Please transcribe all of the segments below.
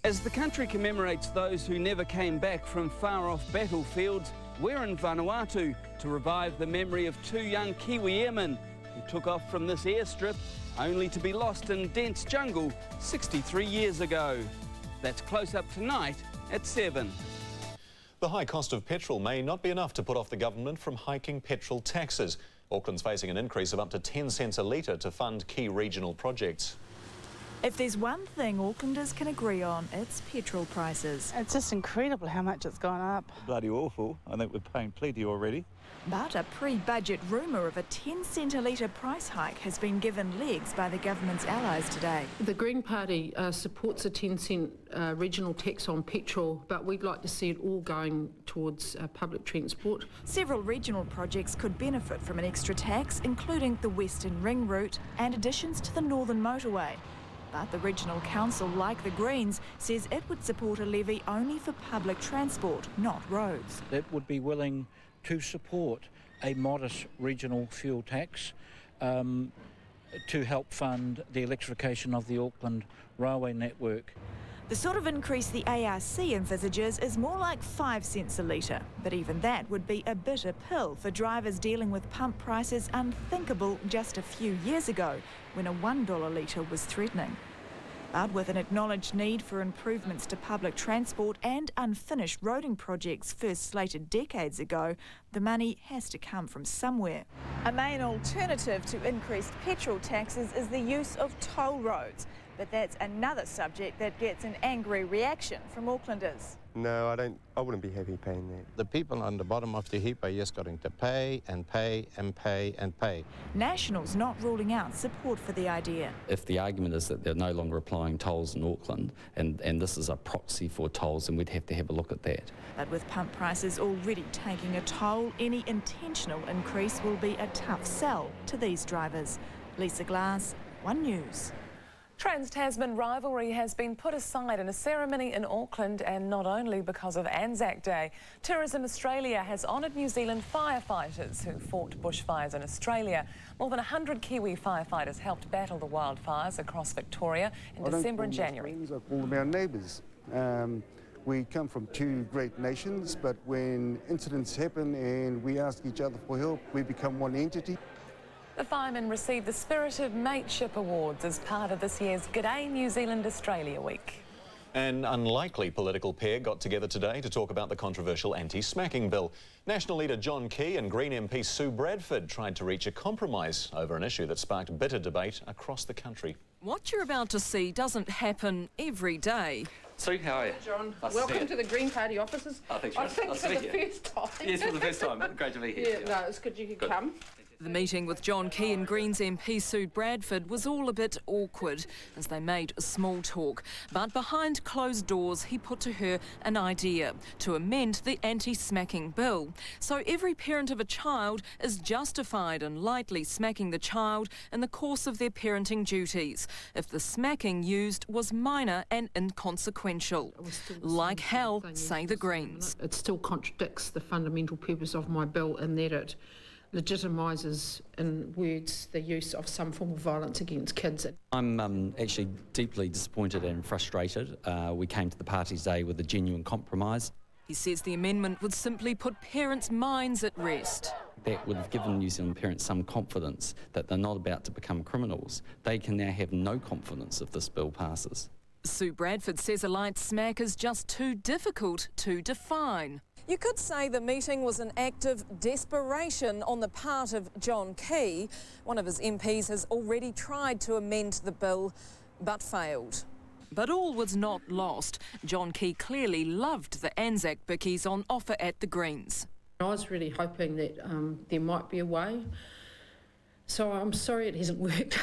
As the country commemorates those who never came back from far-off battlefields, we're in Vanuatu to revive the memory of two young Kiwi airmen who took off from this airstrip only to be lost in dense jungle 63 years ago. That's Close Up tonight at 7. The high cost of petrol may not be enough to put off the government from hiking petrol taxes. Auckland's facing an increase of up to 10 cents a litre to fund key regional projects. If there's one thing Aucklanders can agree on, it's petrol prices. It's just incredible how much it's gone up. Bloody awful. I think we're paying plenty already. But a pre-budget rumour of a 10-cent a litre price hike has been given legs by the government's allies today. The Green Party supports a 10-cent regional tax on petrol, but we'd like to see it all going towards public transport. Several regional projects could benefit from an extra tax, including the Western Ring route and additions to the Northern Motorway. But the Regional Council, like the Greens, says it would support a levy only for public transport, not roads. It would be willing to support a modest regional fuel tax to help fund the electrification of the Auckland railway network. The sort of increase the ARC envisages is more like 5 cents a litre, but even that would be a bitter pill for drivers dealing with pump prices unthinkable just a few years ago, when a $1 litre was threatening. But with an acknowledged need for improvements to public transport and unfinished roading projects first slated decades ago, the money has to come from somewhere. A main alternative to increased petrol taxes is the use of toll roads. But that's another subject that gets an angry reaction from Aucklanders. No, I wouldn't be happy paying that. The people on the bottom of the heap are just going to pay and pay and pay and pay. National's not ruling out support for the idea. If the argument is that they're no longer applying tolls in Auckland and this is a proxy for tolls, then we'd have to have a look at that. But with pump prices already taking a toll, any intentional increase will be a tough sell to these drivers. Lisa Glass, One News. Trans-Tasman rivalry has been put aside in a ceremony in Auckland, and not only because of Anzac Day. Tourism Australia has honoured New Zealand firefighters who fought bushfires in Australia. More than 100 Kiwi firefighters helped battle the wildfires across Victoria in December and January. I call them our neighbours. We come from two great nations, but when incidents happen and we ask each other for help, we become one entity. The firemen received the Spirited Mateship Awards as part of this year's G'day New Zealand Australia Week. An unlikely political pair got together today to talk about the controversial anti-smacking bill. National leader John Key and Green MP Sue Bradford tried to reach a compromise over an issue that sparked bitter debate across the country. What you're about to see doesn't happen every day. Sue, how are you? John, welcome to the Green Party offices. Oh, thanks, I think for the first time. Yes, for the first time. Great to be here. Yeah, no, it's good you could come. The meeting with John Key and Greens MP Sue Bradford was all a bit awkward as they made small talk. But behind closed doors, he put to her an idea to amend the anti-smacking bill. So every parent of a child is justified in lightly smacking the child in the course of their parenting duties, if the smacking used was minor and inconsequential. Like hell, say the Greens. It still contradicts the fundamental purpose of my bill in that it legitimises, in words, the use of some form of violence against kids. I'm actually deeply disappointed and frustrated. We came to the party today with a genuine compromise. He says the amendment would simply put parents' minds at rest. That would have given New Zealand parents some confidence that they're not about to become criminals. They can now have no confidence if this bill passes. Sue Bradford says a light smack is just too difficult to define. You could say the meeting was an act of desperation on the part of John Key. One of his MPs has already tried to amend the bill, but failed. But all was not lost. John Key clearly loved the Anzac bickies on offer at the Greens. I was really hoping that there might be a way, so I'm sorry it hasn't worked.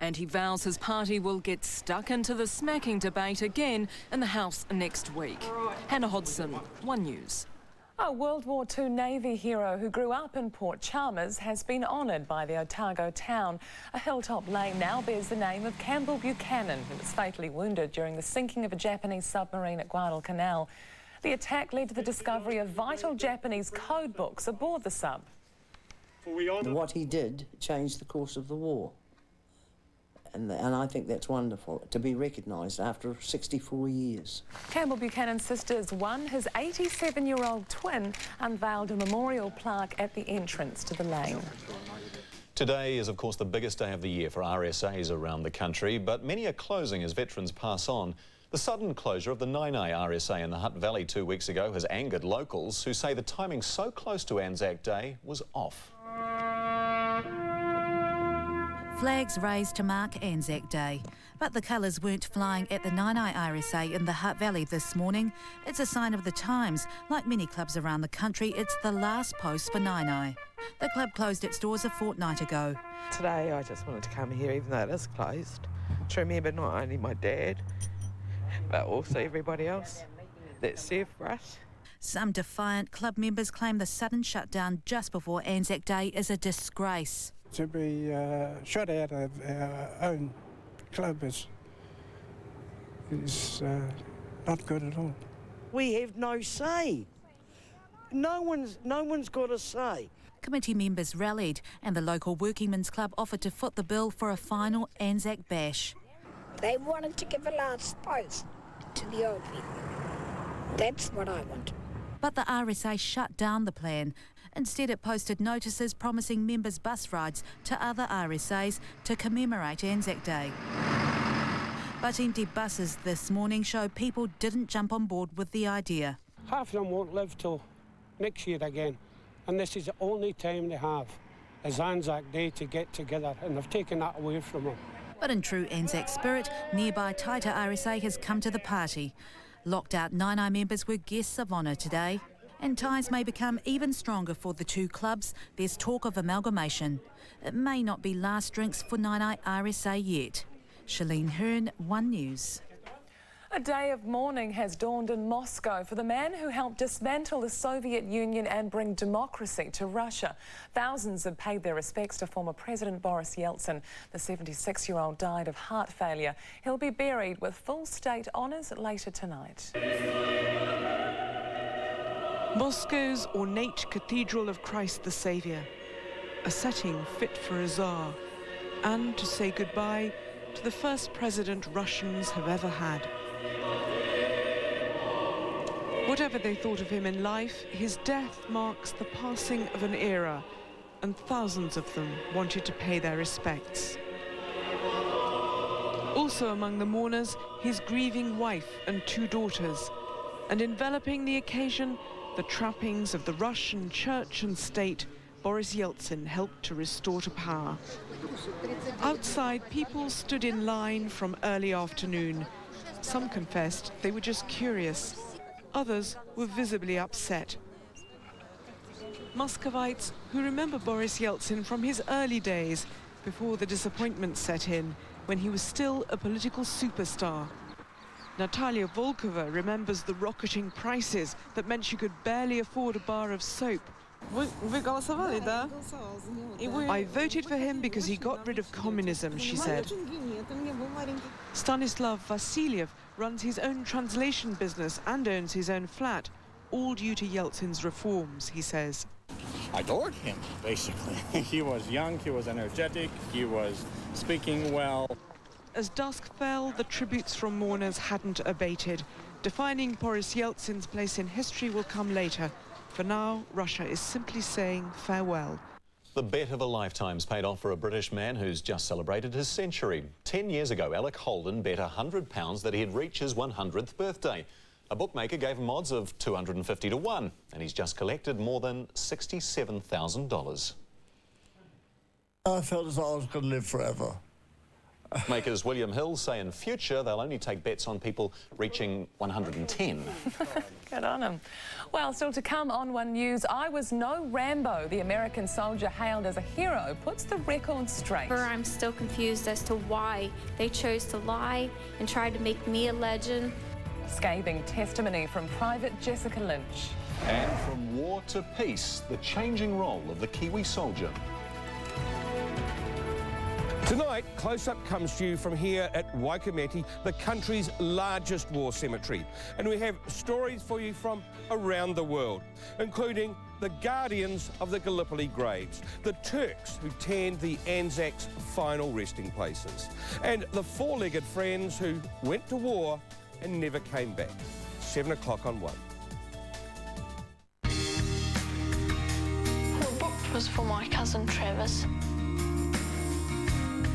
And he vows his party will get stuck into the smacking debate again in the House next week. Hannah Hodson, One News. A World War II Navy hero who grew up in Port Chalmers has been honoured by the Otago town. A hilltop lane now bears the name of Campbell Buchanan, who was fatally wounded during the sinking of a Japanese submarine at Guadalcanal. The attack led to the discovery of vital Japanese code books aboard the sub. What he did changed the course of the war. And I think that's wonderful, to be recognised after 64 years. Campbell Buchanan's sisters won. His 87-year-old twin unveiled a memorial plaque at the entrance to the lane. Today is, of course, the biggest day of the year for RSAs around the country, but many are closing as veterans pass on. The sudden closure of the Nainai RSA in the Hutt Valley 2 weeks ago has angered locals who say the timing so close to Anzac Day was off. Flags raised to mark Anzac Day, but the colours weren't flying at the Nainai RSA in the Hutt Valley this morning. It's a sign of the times. Like many clubs around the country, it's the last post for Nainai. The club closed its doors a fortnight ago. Today I just wanted to come here, even though it is closed, to remember not only my dad, but also everybody else that served for us. Some defiant club members claim the sudden shutdown just before Anzac Day is a disgrace. To be shut out of our own club is not good at all. We have no say. No one's got a say. Committee members rallied and the local Workingmen's Club offered to foot the bill for a final Anzac bash. They wanted to give a last post to the old people. That's what I want. But the RSA shut down the plan. Instead, it posted notices promising members bus rides to other RSAs to commemorate Anzac Day. But empty buses this morning show people didn't jump on board with the idea. Half of them won't live till next year again, and this is the only time they have, is Anzac Day, to get together, and they've taken that away from them. But in true Anzac spirit, nearby Taita RSA has come to the party. Locked out Nainai members were guests of honour today. And ties may become even stronger for the two clubs. There's talk of amalgamation. It may not be last drinks for Nainai RSA yet. Shalene Hearn, One News. A day of mourning has dawned in Moscow for the man who helped dismantle the Soviet Union and bring democracy to Russia. Thousands have paid their respects to former President Boris Yeltsin. The 76-year-old died of heart failure. He'll be buried with full state honours later tonight. Moscow's ornate Cathedral of Christ the Saviour, a setting fit for a Tsar, and to say goodbye to the first president Russians have ever had. Whatever they thought of him in life, his death marks the passing of an era, and thousands of them wanted to pay their respects. Also among the mourners, his grieving wife and 2 daughters, and enveloping the occasion, the trappings of the Russian church and state Boris Yeltsin helped to restore to power. Outside, people stood in line from early afternoon. Some confessed they were just curious. Others were visibly upset. Muscovites who remember Boris Yeltsin from his early days, before the disappointment set in, when he was still a political superstar. Natalia Volkova remembers the rocketing prices that meant she could barely afford a bar of soap. I voted for him because he got rid of communism, she said. Stanislav Vasilyev runs his own translation business and owns his own flat, all due to Yeltsin's reforms, he says. I adored him, basically. He was young, he was energetic, he was speaking well. As dusk fell, the tributes from mourners hadn't abated. Defining Boris Yeltsin's place in history will come later. For now, Russia is simply saying farewell. The bet of a lifetime's paid off for a British man who's just celebrated his century. 10 years ago, Alec Holden bet £100 that he'd reach his 100th birthday. A bookmaker gave him odds of 250 to 1, and he's just collected more than $67,000. I felt as though I was going to live forever. Makers William Hill say in future they'll only take bets on people reaching 110. Good on him. Well, still to come on One News, I was no Rambo. The American soldier hailed as a hero puts the record straight. I'm still confused as to why they chose to lie and try to make me a legend. Scathing testimony from Private Jessica Lynch. And from war to peace, the changing role of the Kiwi soldier. Tonight, Close Up comes to you from here at Waikumete, the country's largest war cemetery. And we have stories for you from around the world, including the guardians of the Gallipoli graves, the Turks who tanned the Anzacs' final resting places, and the four-legged friends who went to war and never came back. 7 o'clock on One. The book was for my cousin Travis.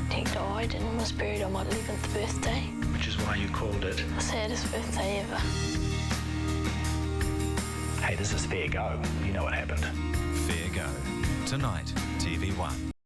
He died and was buried on my 11th birthday. Which is why you called it The saddest birthday ever. Hey, this is Fair Go. You know what happened. Fair Go. Tonight, TV1.